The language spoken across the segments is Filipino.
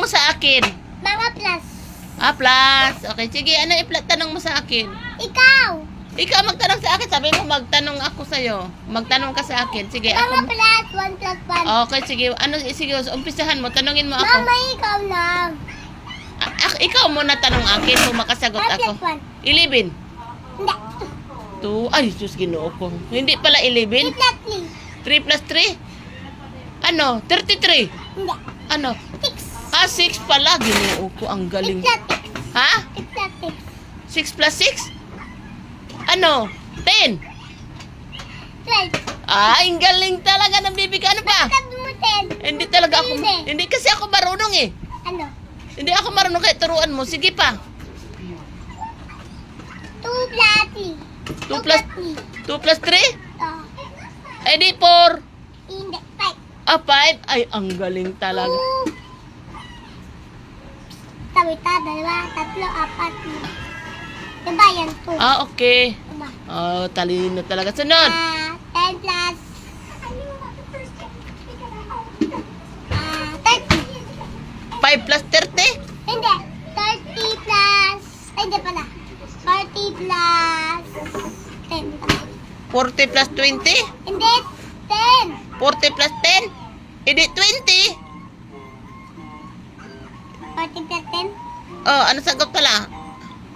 mo sa akin? Mga plus. Ah, plus. Okay, sige. Ano tanong mo sa akin? Ikaw. Ikaw magtanong sa akin. Sabi mo magtanong ako sa'yo. Magtanong ka sa akin. Sige, Mga ako. plus. 1 plus 1. Okay, sige. Ano, sige, umpisahan mo. Tanungin mo ako. Mama, ikaw na. Ikaw muna tanong akin kung makasagot 1 ako. plus 1. 11. Hindi. 2. Ay, Diyos, ginoo ko. Hindi pala 11. 3 plus 3. 3 plus 3? Ano? 33. Hindi. Ano? 6. Ah, 6 pala. Ginoo ko. Ang 6 galing. plus 6. Ha? 6 plus 6. 6 plus 6? Ano? 10. 12. Ah, ang galing talaga ng bibi ko. Ano pa? Sabi mo 10. Hindi talaga ako. Hindi. Hindi kasi ako marunong eh. Ano? Hindi ako marunong kaya turuan mo. Sige pa. 2 plus 3. 2 plus 2 plus 3? Eh di 4. Hindi. 5. Ah, 5. Ay, ang galing talaga. 2. Tawita, 2, 3, 4. Diba yan? 2. Ah, okay. Diba? Oh, talino talaga. Sunod. 10 plus 30. 5 plus 30? Hindi. 30 plus... Ay, hindi pala. 40 plus... 10 pala. 40 plus 20? Hindi. 10. 40 plus 10? Hindi 20. 40 plus 10. Oh, ano sagot pala?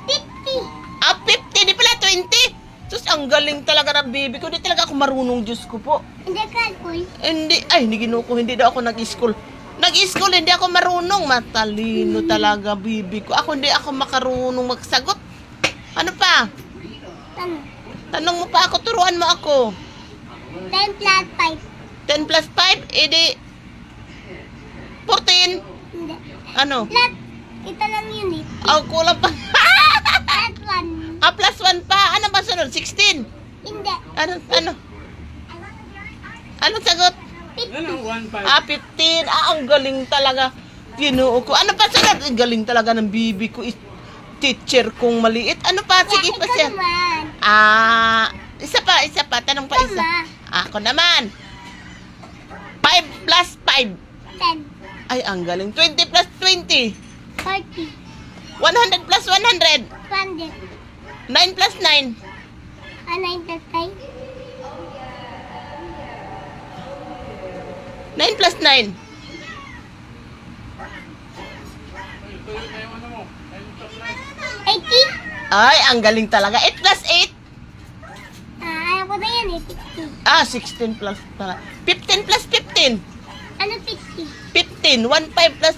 50. Ah, 50. Di pala 20. Sus, ang galing talaga ng bibi ko. Hindi talaga ako marunong, Diyos ko po. Hindi calcul. Hindi, ay, hindi ginoo ko. Hindi daw ako nag-school. Nag-school, hindi ako marunong. Matalino talaga, bibi ko. Ako hindi ako makarunong magsagot. Ano pa? Ano? Tanong mo pa ako, turuan mo ako. 10 plus 10 plus 5, edi 14. 5. Hindi. Ano? Plus. Ito lang yun eh. Ah, kulang pa. Plus 1. Ah, plus 1 pa. Ano ba sunod? 16. Hindi. Ano? Anong sagot? 50. Ah, 15. Ah, ang galing talaga. Ginoo ko. Ano pa sunod? Ang galing talaga ng bibi ko. Teacher kong maliit. Ano pa? Sige pa Ikaw siya. naman. Ah, isa pa. Tanong pa isa. Tama. Ako naman. 5 plus 5. 10. Ay, ang galing. 20 plus 20. 40. 100 plus 100. 100. 9 plus 9. 9 plus 5. 9 plus 9. 80. Ay, ang galing talaga. 8 plus 8. Ayaw ko na yan eh. 50. Ah, 16 plus. 15 plus 15. Ano 50? 15. 1 5 plus